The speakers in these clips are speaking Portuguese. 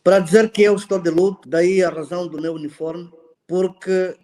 para dizer que eu estou de luto, daí a razão do meu uniforme, porque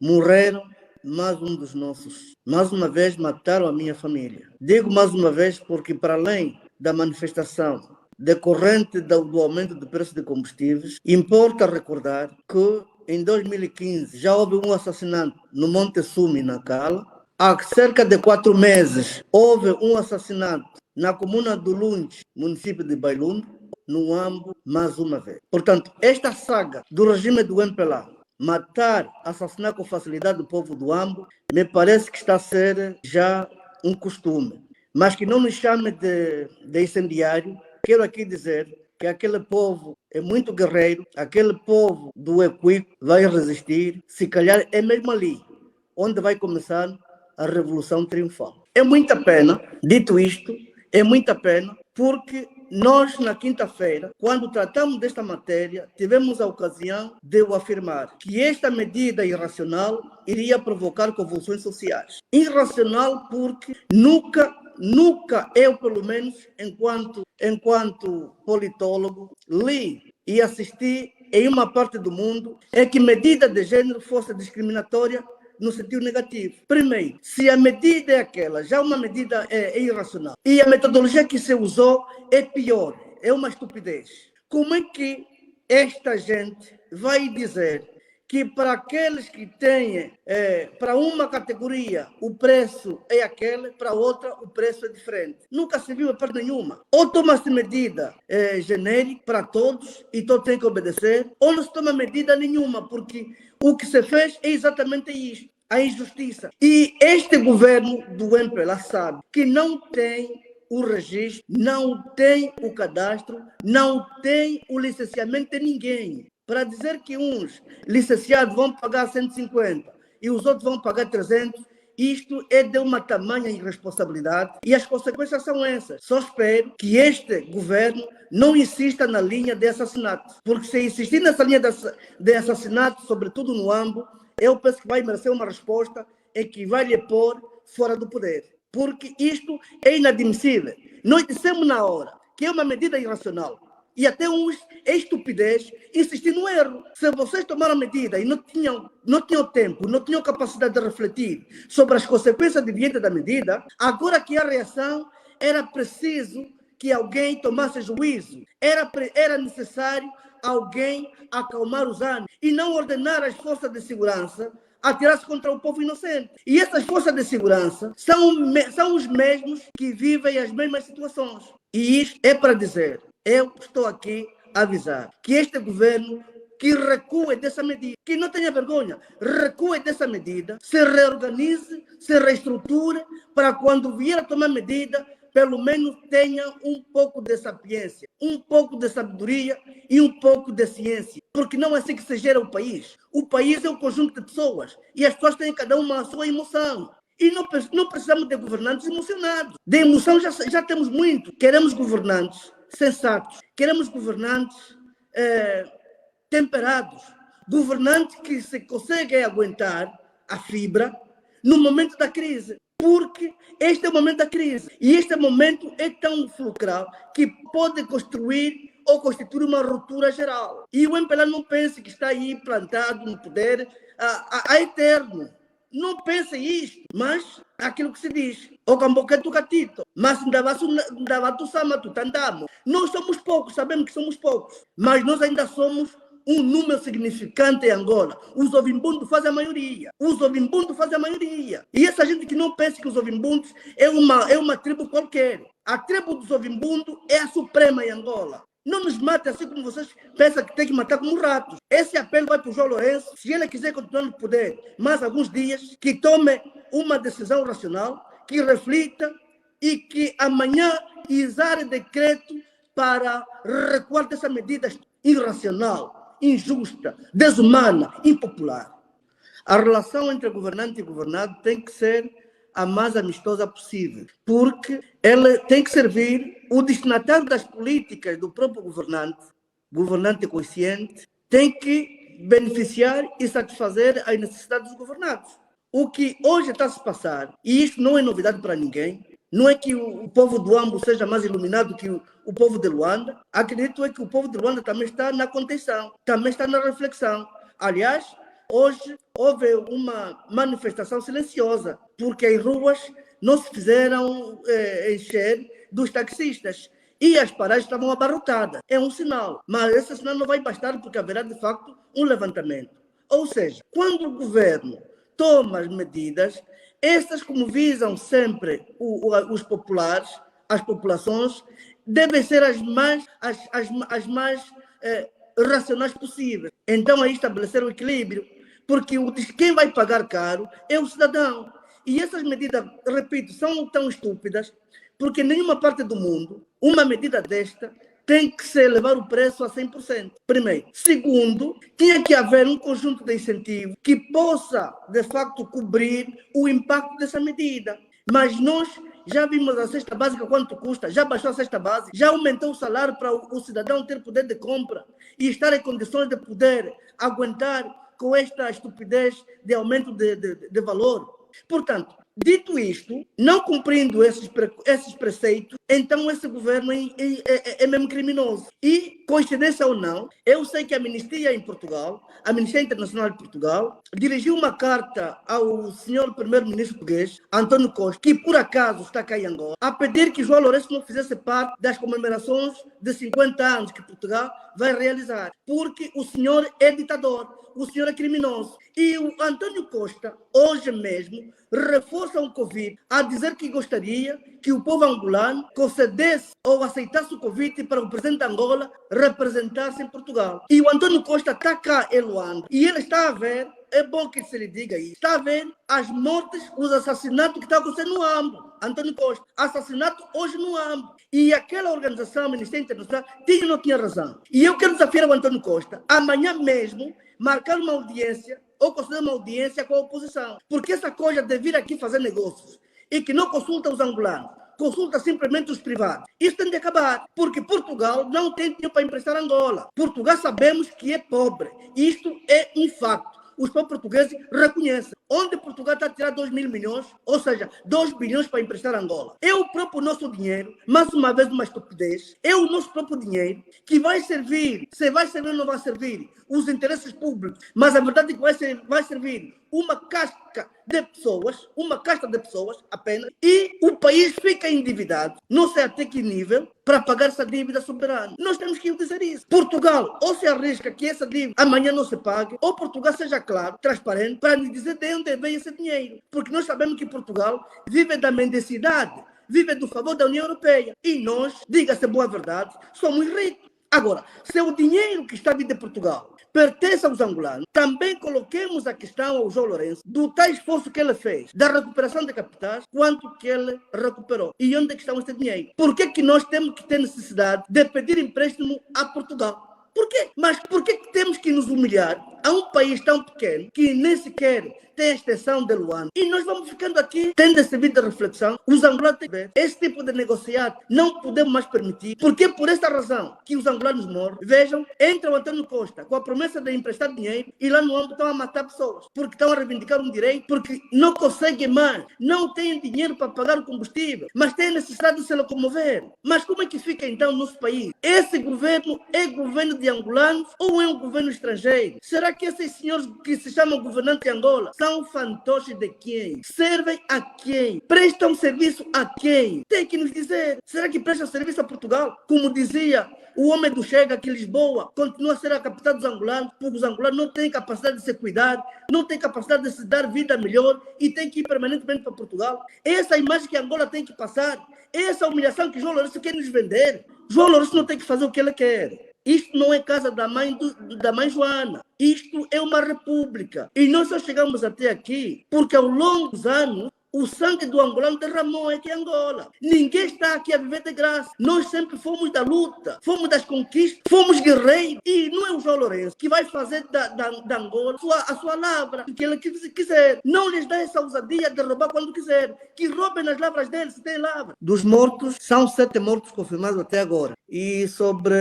morreram mais um dos nossos. Mais uma vez mataram a minha família. Digo mais uma vez porque, para além da manifestação decorrente do aumento do preço de combustíveis, importa recordar que em 2015 já houve um assassinato no Monte Sumi, na Cala. Há cerca de 4 meses houve um assassinato na comuna do Lunde, município de Bailumbe, no Ambo, mais uma vez. Portanto, esta saga do regime do MPLA, matar, assassinar com facilidade o povo do Ambo, me parece que está a ser já um costume. Mas que não nos chame de incendiário. Quero aqui dizer que aquele povo é muito guerreiro, aquele povo do Equipe vai resistir, se calhar é mesmo ali onde vai começar a Revolução Triunfal. É muita pena, dito isto, é muita pena, porque nós, na quinta-feira, quando tratamos desta matéria, tivemos a ocasião de o afirmar, que esta medida irracional iria provocar convulsões sociais. Irracional porque nunca eu, pelo menos, enquanto politólogo, li e assisti em uma parte do mundo é que medida de gênero fosse discriminatória no sentido negativo. Primeiro, se a medida é aquela, já uma medida é irracional, e a metodologia que se usou é pior, é uma estupidez. Como é que esta gente vai dizer que para aqueles que têm, para uma categoria o preço é aquele, para outra o preço é diferente? Nunca se viu parte nenhuma. Ou toma-se medida genérica para todos e todos têm que obedecer, ou não se toma medida nenhuma, porque o que se fez é exatamente isto, a injustiça. E este governo do MPLA sabe que não tem o registro, não tem o cadastro, não tem o licenciamento de ninguém. Para dizer que uns licenciados vão pagar 150 e os outros vão pagar 300, isto é de uma tamanha irresponsabilidade e as consequências são essas. Só espero que este governo não insista na linha de assassinato, porque se insistir nessa linha de assassinato, sobretudo no Ambo, eu penso que vai merecer uma resposta em que vai lhe pôr fora do poder, porque isto é inadmissível. Nós dissemos na hora que é uma medida irracional. E até uns é estupidez insistir no erro. Se vocês tomaram medida e não tinham tempo, não tinham capacidade de refletir sobre as consequências diante da medida, agora que a reação era preciso que alguém tomasse juízo. Era necessário alguém acalmar os ânimos e não ordenar às forças de segurança atirar-se contra o povo inocente. E essas forças de segurança são os mesmos que vivem as mesmas situações. E isto é para dizer, eu estou aqui a avisar que este governo que recue dessa medida, que não tenha vergonha, recue dessa medida, se reorganize, se reestruture, para quando vier a tomar medida, pelo menos tenha um pouco de sapiência, um pouco de sabedoria e um pouco de ciência. Porque não é assim que se gera o país. O país é um conjunto de pessoas e as pessoas têm cada uma a sua emoção. E não precisamos de governantes emocionados. De emoção já temos muito. Queremos governantes sensatos, queremos governantes temperados, governantes que se conseguem aguentar a fibra no momento da crise. Porque este é o momento da crise. E este momento é tão fulcral que pode construir ou constituir uma ruptura geral. E o MPLA não pense que está aí plantado no poder a eterno. Não pense isto, mas aquilo que se diz. O camboqueto catito, mas ndavatu sama tutandamo. Nós somos poucos, sabemos que somos poucos, mas nós ainda somos um número significante em Angola. Os ovimbundos fazem a maioria. E essa gente que não pensa que os ovimbundos é uma tribo qualquer. A tribo dos ovimbundos é a suprema em Angola. Não nos mate assim como vocês pensam que tem que matar como ratos. Esse apelo vai para o João Lourenço. Se ele quiser continuar no poder mais alguns dias, que tome uma decisão racional, que reflita e que amanhã exare decreto para recuar dessa medida irracional, injusta, desumana, impopular. A relação entre governante e governado tem que ser a mais amistosa possível, porque ela tem que servir o destinatário das políticas do próprio governante consciente, tem que beneficiar e satisfazer as necessidades dos governados. O que hoje está a se passar, e isto não é novidade para ninguém, Não é que o povo do Ambo seja mais iluminado que o povo de Luanda. Acredito é que o povo de Luanda também está na contenção, também está na reflexão. Aliás, hoje houve uma manifestação silenciosa, porque as ruas não se fizeram encher dos taxistas e as paragens estavam abarrotadas. É um sinal, mas esse sinal não vai bastar porque haverá, de facto, um levantamento. Ou seja, quando o governo toma as medidas, essas, como visam sempre os populares, as populações, devem ser as mais racionais possíveis. Então, aí estabelecer o equilíbrio, porque quem vai pagar caro é o cidadão. E essas medidas, repito, são tão estúpidas, porque em nenhuma parte do mundo uma medida desta tem que se elevar o preço a 100%. Primeiro. Segundo, tinha que haver um conjunto de incentivos que possa, de facto, cobrir o impacto dessa medida. Mas nós já vimos a cesta básica quanto custa, já baixou a cesta básica, já aumentou o salário para o cidadão ter poder de compra e estar em condições de poder aguentar com esta estupidez de aumento de valor. Portanto, dito isto, não cumprindo esses preceitos, então esse governo é mesmo criminoso. E, coincidência ou não, eu sei que a Amnistia em Portugal, a Amnistia Internacional de Portugal, dirigiu uma carta ao senhor primeiro-ministro português, António Costa, que por acaso está cá em Angola, a pedir que João Lourenço não fizesse parte das comemorações de 50 anos que Portugal vai realizar, porque o senhor é ditador. O senhor é criminoso. E o António Costa, hoje mesmo, reforça o convite a dizer que gostaria que o povo angolano concedesse ou aceitasse o convite para o presidente de Angola representar-se em Portugal. E o António Costa está cá em Luanda. E ele está a ver, é bom que se lhe diga isso, está a ver as mortes, os assassinatos que estão acontecendo no Ambo. António Costa, assassinato hoje no Ambo. E aquela organização, a Amnistia Internacional, tinha ou não tinha razão. E eu quero desafiar o António Costa, amanhã mesmo, marcar uma audiência ou conceder uma audiência com a oposição. Porque essa coisa de vir aqui fazer negócios e que não consulta os angolanos, consulta simplesmente os privados. Isso tem de acabar, porque Portugal não tem dinheiro para emprestar Angola. Portugal sabemos que é pobre. Isto é um facto. Os portugueses reconhecem. Onde Portugal está a tirar 2 mil milhões, ou seja, 2 bilhões para emprestar Angola. É o próprio nosso dinheiro, mais uma vez uma estupidez, é o nosso próprio dinheiro que vai servir, se vai servir ou não vai servir, os interesses públicos, mas a verdade é que vai servir uma casta de pessoas apenas, e o país fica endividado, não sei até que nível, para pagar essa dívida soberana. Nós temos que dizer isso. Portugal, ou se arrisca que essa dívida amanhã não se pague, ou Portugal seja claro, transparente, para nos dizer de onde vem esse dinheiro. Porque nós sabemos que Portugal vive da mendicidade, vive do favor da União Europeia. E nós, diga-se boa verdade, somos ricos. Agora, se o dinheiro que está vindo de Portugal pertence aos angolanos, também coloquemos a questão ao João Lourenço do tal esforço que ele fez, da recuperação de capitais, quanto que ele recuperou. E onde é que está esse dinheiro? Por que que nós temos que ter necessidade de pedir empréstimo a Portugal? Por quê? Mas por que temos que nos humilhar a um país tão pequeno que nem sequer tem a extensão de Luanda? E nós vamos ficando aqui, tendo esse vídeo de reflexão, os angolanos têm que ver. Esse tipo de negociado não podemos mais permitir, porque é por essa razão que os angolanos morrem. Vejam, entra o António Costa com a promessa de emprestar dinheiro e lá no Ambo estão a matar pessoas, porque estão a reivindicar um direito, porque não conseguem mais, não têm dinheiro para pagar o combustível, mas têm necessidade de se locomover. Mas como é que fica então o nosso país? Esse governo é governo de angolanos ou é um governo estrangeiro? Será que esses senhores que se chamam governantes de Angola são fantoches de quem? Servem a quem? Prestam serviço a quem? Tem que nos dizer. Será que prestam serviço a Portugal? Como dizia o homem do Chega, que Lisboa continua a ser a capital dos angolanos, porque os angolanos não têm capacidade de se cuidar, não têm capacidade de se dar vida melhor e têm que ir permanentemente para Portugal. Essa imagem que Angola tem que passar, essa humilhação que João Lourenço quer nos vender. João Lourenço não tem que fazer o que ele quer. Isto não é casa da mãe Joana. Isto é uma república. E nós só chegamos até aqui porque ao longo dos anos o sangue do angolano derramou aqui em Angola. Ninguém está aqui a viver de graça. Nós sempre fomos da luta, fomos das conquistas, fomos guerreiros. E não é o João Lourenço que vai fazer da Angola a sua lavra, o que ele quiser. Não lhes dá essa ousadia de roubar quando quiser. Que roubem nas lavras deles, se tem lavra. Dos mortos, são 7 mortos confirmados até agora. E sobre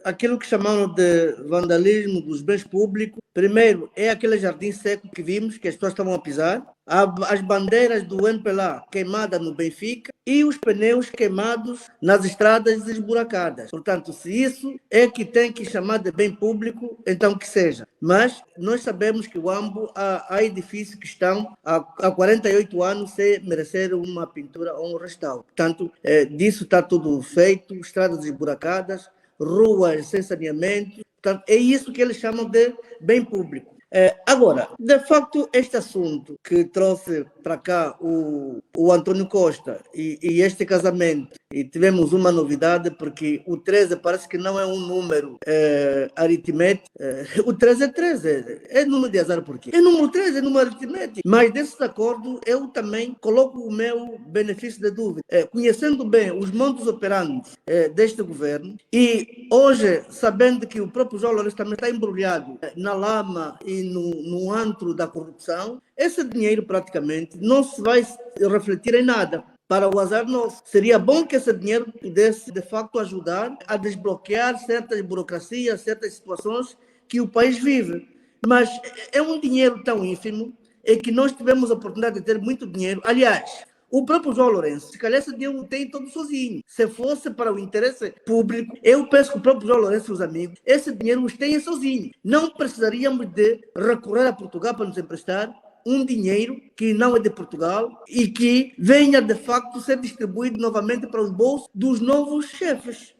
aquilo que chamaram de vandalismo dos bens públicos, primeiro é aquele jardim seco que vimos, que as pessoas estavam a pisar. as bandeiras do MPLA queimadas no Benfica e os pneus queimados nas estradas esburacadas. Portanto, se isso é que tem que chamar de bem público, então que seja. Mas nós sabemos que o Ambo há edifícios que estão há 48 anos sem merecer uma pintura ou um restauro. Portanto, disso está tudo feito, estradas esburacadas, ruas sem saneamento. Portanto, é isso que eles chamam de bem público. Agora, de facto, este assunto que trouxe para cá o Antônio Costa e este casamento, e tivemos uma novidade, porque o 13 parece que não é um número aritmético. O 13 é 13, é número de azar por quê? É número 13, é número aritmético. Mas desses acordos, eu também coloco o meu benefício de dúvida. Conhecendo bem os montos operantes deste governo, e hoje, sabendo que o próprio João Lourenço também está embrulhado na lama e no antro da corrupção, esse dinheiro praticamente não se vai refletir em nada. Para o azar nosso, seria bom que esse dinheiro pudesse, de facto, ajudar a desbloquear certas burocracias, certas situações que o país vive. Mas é um dinheiro tão ínfimo que nós tivemos a oportunidade de ter muito dinheiro. Aliás, o próprio João Lourenço, se calhar esse dinheiro não tem todo sozinho. Se fosse para o interesse público, eu penso que o próprio João Lourenço e os amigos, esse dinheiro os têm sozinho. Não precisaríamos de recorrer a Portugal para nos emprestar um dinheiro que não é de Portugal e que venha, de facto, ser distribuído novamente para os bolsos dos novos chefes.